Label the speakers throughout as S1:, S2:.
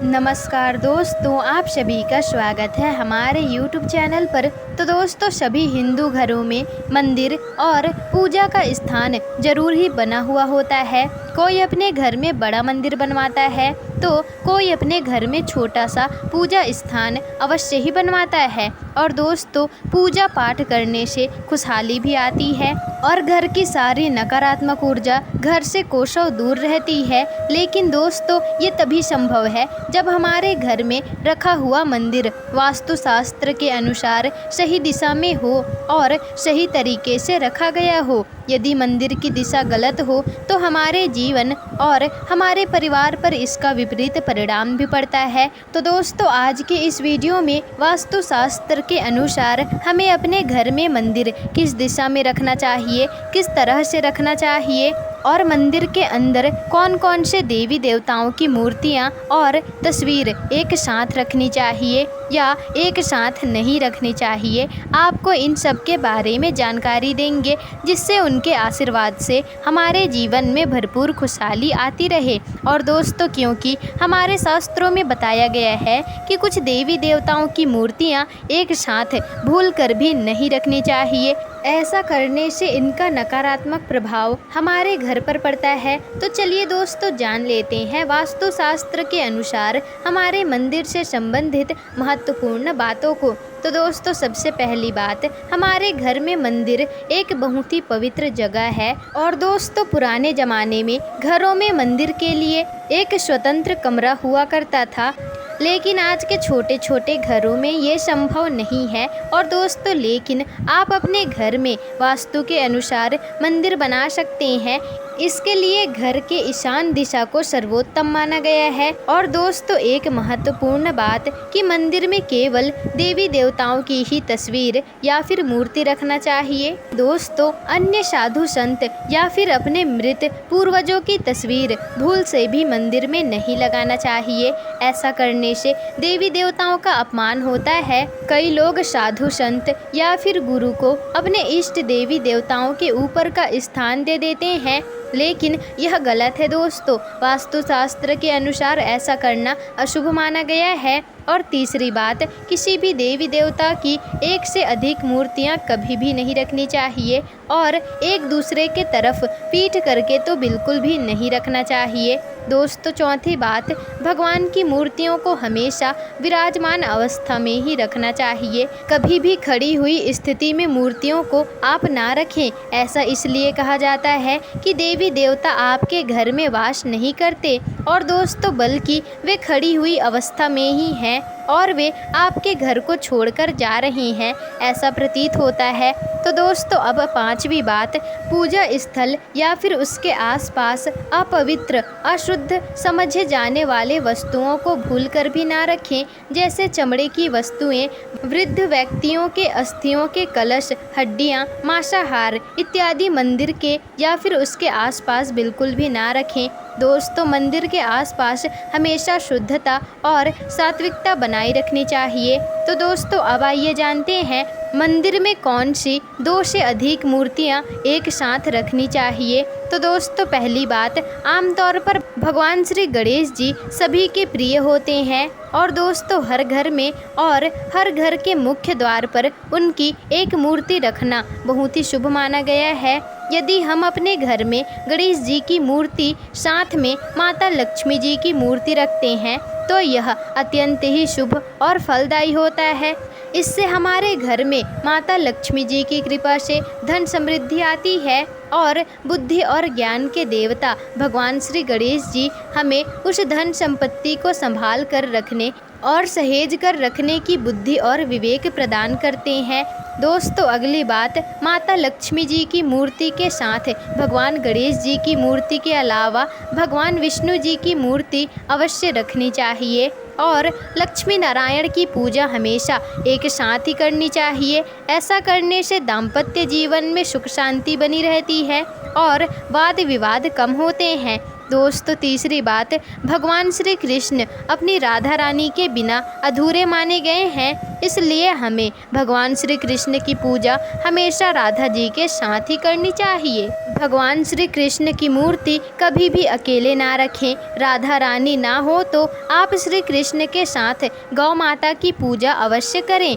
S1: नमस्कार दोस्तों, आप सभी का स्वागत है हमारे YouTube चैनल पर। तो दोस्तों, सभी हिंदू घरों में मंदिर और पूजा का स्थान जरूर ही बना हुआ होता है। कोई अपने घर में बड़ा मंदिर बनवाता है तो कोई अपने घर में छोटा सा पूजा स्थान अवश्य ही बनवाता है। और दोस्तों, पूजा पाठ करने से खुशहाली भी आती है और घर की सारी नकारात्मक ऊर्जा घर से कोसों दूर रहती है। लेकिन दोस्तों, ये तभी संभव है जब हमारे घर में रखा हुआ मंदिर वास्तुशास्त्र के अनुसार सही दिशा में हो और सही तरीके से रखा गया हो। यदि मंदिर की दिशा गलत हो तो हमारे जीवन और हमारे परिवार पर इसका विपरीत परिणाम भी पड़ता है। तो दोस्तों, आज के इस वीडियो में वास्तुशास्त्र के अनुसार हमें अपने घर में मंदिर किस दिशा में रखना चाहिए, किस तरह से रखना चाहिए और मंदिर के अंदर कौन कौन से देवी देवताओं की मूर्तियां और तस्वीर एक साथ रखनी चाहिए या एक साथ नहीं रखनी चाहिए, आपको इन सब के बारे में जानकारी देंगे, जिससे उनके आशीर्वाद से हमारे जीवन में भरपूर खुशहाली आती रहे। और दोस्तों, क्योंकि हमारे शास्त्रों में बताया गया है कि कुछ देवी देवताओं की मूर्तियां एक साथ भूल कर भी नहीं रखनी चाहिए, ऐसा करने से इनका नकारात्मक प्रभाव हमारे घर पर पड़ता है। तो चलिए दोस्तों, जान लेते हैं वास्तुशास्त्र के अनुसार हमारे मंदिर से संबंधित महत्वपूर्ण बातों को। तो दोस्तों, सबसे पहली बात, हमारे घर में मंदिर एक बहुत ही पवित्र जगह है। और दोस्तों, पुराने ज़माने में घरों में मंदिर के लिए एक स्वतंत्र कमरा हुआ करता था, लेकिन आज के छोटे छोटे घरों में ये संभव नहीं है। और दोस्तों, लेकिन आप अपने घर में वास्तु के अनुसार मंदिर बना सकते हैं। इसके लिए घर के ईशान दिशा को सर्वोत्तम माना गया है। और दोस्तों, एक महत्वपूर्ण बात कि मंदिर में केवल देवी देवताओं की ही तस्वीर या फिर मूर्ति रखना चाहिए। दोस्तों, अन्य साधु संत या फिर अपने मृत पूर्वजों की तस्वीर भूल से भी मंदिर में नहीं लगाना चाहिए। ऐसा करने से देवी देवताओं का अपमान होता है। कई लोग साधु संत या फिर गुरु को अपने इष्ट देवी देवताओं के ऊपर का स्थान दे देते हैं, लेकिन यह गलत है दोस्तों। वास्तुशास्त्र के अनुसार ऐसा करना अशुभ माना गया है। और तीसरी बात, किसी भी देवी देवता की एक से अधिक मूर्तियां कभी भी नहीं रखनी चाहिए और एक दूसरे के तरफ पीठ करके तो बिल्कुल भी नहीं रखना चाहिए। दोस्तों, चौथी बात, भगवान की मूर्तियों को हमेशा विराजमान अवस्था में ही रखना चाहिए। कभी भी खड़ी हुई स्थिति में मूर्तियों को आप ना रखें। ऐसा इसलिए कहा जाता है कि देवी देवता आपके घर में वास नहीं करते और दोस्तों, बल्कि वे खड़ी हुई अवस्था में ही हैं और वे आपके घर को छोड़कर जा रही हैं, ऐसा प्रतीत होता है। तो दोस्तों, अब पांचवी बात, पूजा स्थल या फिर उसके आसपास अपवित्र अशुद्ध समझे जाने वाले वस्तुओं को भूलकर भी ना रखें, जैसे चमड़े की वस्तुएं, वृद्ध व्यक्तियों के अस्थियों के कलश, हड्डियां, मांसाहार इत्यादि मंदिर के या फिर उसके आसपास बिल्कुल भी ना रखें। दोस्तों, मंदिर के आसपास हमेशा शुद्धता और सात्विकता बनाए रखनी चाहिए। तो दोस्तों, अब आइए जानते हैं मंदिर में कौन सी 2 से अधिक मूर्तियां एक साथ रखनी चाहिए। तो दोस्तों, पहली बात, आमतौर पर भगवान श्री गणेश जी सभी के प्रिय होते हैं और दोस्तों, हर घर में और हर घर के मुख्य द्वार पर उनकी एक मूर्ति रखना बहुत ही शुभ माना गया है। यदि हम अपने घर में गणेश जी की मूर्ति साथ में माता लक्ष्मी जी की मूर्ति रखते हैं तो यह अत्यंत ही शुभ और फलदायी होता है। इससे हमारे घर में माता लक्ष्मी जी की कृपा से धन समृद्धि आती है और बुद्धि और ज्ञान के देवता भगवान श्री गणेश जी हमें उस धन संपत्ति को संभाल कर रखने और सहेज कर रखने की बुद्धि और विवेक प्रदान करते हैं। दोस्तों, अगली बात, माता लक्ष्मी जी की मूर्ति के साथ भगवान गणेश जी की मूर्ति के अलावा भगवान विष्णु जी की मूर्ति अवश्य रखनी चाहिए और लक्ष्मी नारायण की पूजा हमेशा एक साथ ही करनी चाहिए। ऐसा करने से दाम्पत्य जीवन में सुख शांति बनी रहती है और वाद विवाद कम होते हैं। दोस्तों तीसरी बात, भगवान श्री कृष्ण अपनी राधा रानी के बिना अधूरे माने गए हैं, इसलिए हमें भगवान श्री कृष्ण की पूजा हमेशा राधा जी के साथ ही करनी चाहिए। भगवान श्री कृष्ण की मूर्ति कभी भी अकेले ना रखें। राधा रानी ना हो तो आप श्री कृष्ण के साथ गौ माता की पूजा अवश्य करें।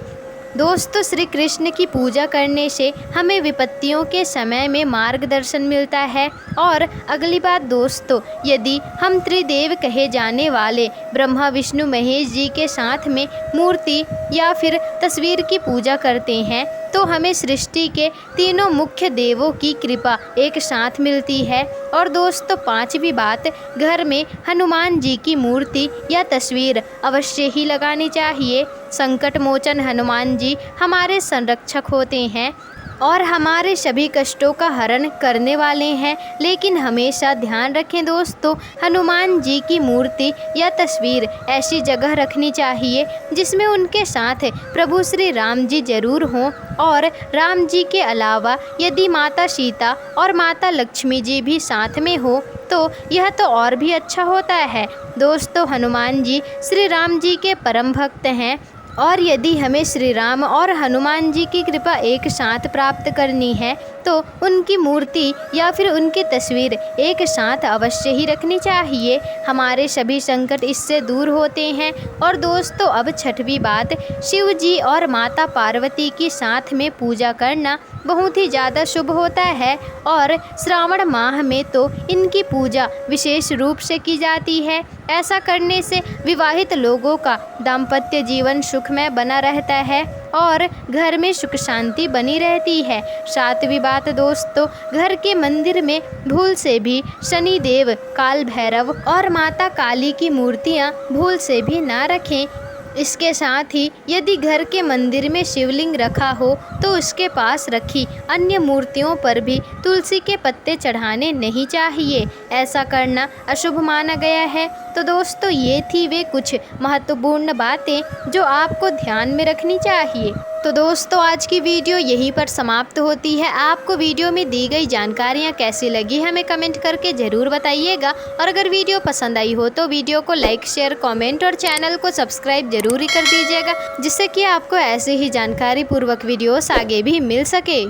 S1: दोस्तों श्री कृष्ण की पूजा करने से हमें विपत्तियों के समय में मार्गदर्शन मिलता है। और अगली बात दोस्तों, यदि हम त्रिदेव कहे जाने वाले ब्रह्मा विष्णु महेश जी के साथ में मूर्ति या फिर तस्वीर की पूजा करते हैं तो हमें सृष्टि के तीनों मुख्य देवों की कृपा एक साथ मिलती है। और दोस्तों पांचवी बात, घर में हनुमान जी की मूर्ति या तस्वीर अवश्य ही लगानी चाहिए। संकट मोचन हनुमान जी हमारे संरक्षक होते हैं और हमारे सभी कष्टों का हरण करने वाले हैं। लेकिन हमेशा ध्यान रखें दोस्तों, हनुमान जी की मूर्ति या तस्वीर ऐसी जगह रखनी चाहिए जिसमें उनके साथ प्रभु श्री राम जी जरूर हों। और राम जी के अलावा यदि माता सीता और माता लक्ष्मी जी भी साथ में हो तो यह तो और भी अच्छा होता है। दोस्तों हनुमान जी श्री राम जी के परम भक्त हैं और यदि हमें श्री राम और हनुमान जी की कृपा एक साथ प्राप्त करनी है तो उनकी मूर्ति या फिर उनकी तस्वीर एक साथ अवश्य ही रखनी चाहिए। हमारे सभी संकट इससे दूर होते हैं। और दोस्तों अब छठवीं बात, शिव जी और माता पार्वती की साथ में पूजा करना बहुत ही ज़्यादा शुभ होता है। और श्रावण माह में तो इनकी पूजा विशेष रूप से की जाती है। ऐसा करने से विवाहित लोगों का दाम्पत्य जीवन सुखमय बना रहता है और घर में सुख शांति बनी रहती है। सातवीं बात दोस्तों, घर के मंदिर में भूल से भी शनि देव, काल भैरव और माता काली की मूर्तियां भूल से भी ना रखें। इसके साथ ही यदि घर के मंदिर में शिवलिंग रखा हो तो उसके पास रखी अन्य मूर्तियों पर भी तुलसी के पत्ते चढ़ाने नहीं चाहिए। ऐसा करना अशुभ माना गया है। तो दोस्तों ये थी वे कुछ महत्वपूर्ण बातें जो आपको ध्यान में रखनी चाहिए। तो दोस्तों आज की वीडियो यहीं पर समाप्त होती है। आपको वीडियो में दी गई जानकारियाँ कैसी लगी हमें कमेंट करके ज़रूर बताइएगा। और अगर वीडियो पसंद आई हो तो वीडियो को लाइक शेयर कमेंट और चैनल को सब्सक्राइब जरूर ही कर दीजिएगा, जिससे कि आपको ऐसे ही जानकारी पूर्वक वीडियोस आगे भी मिल सके।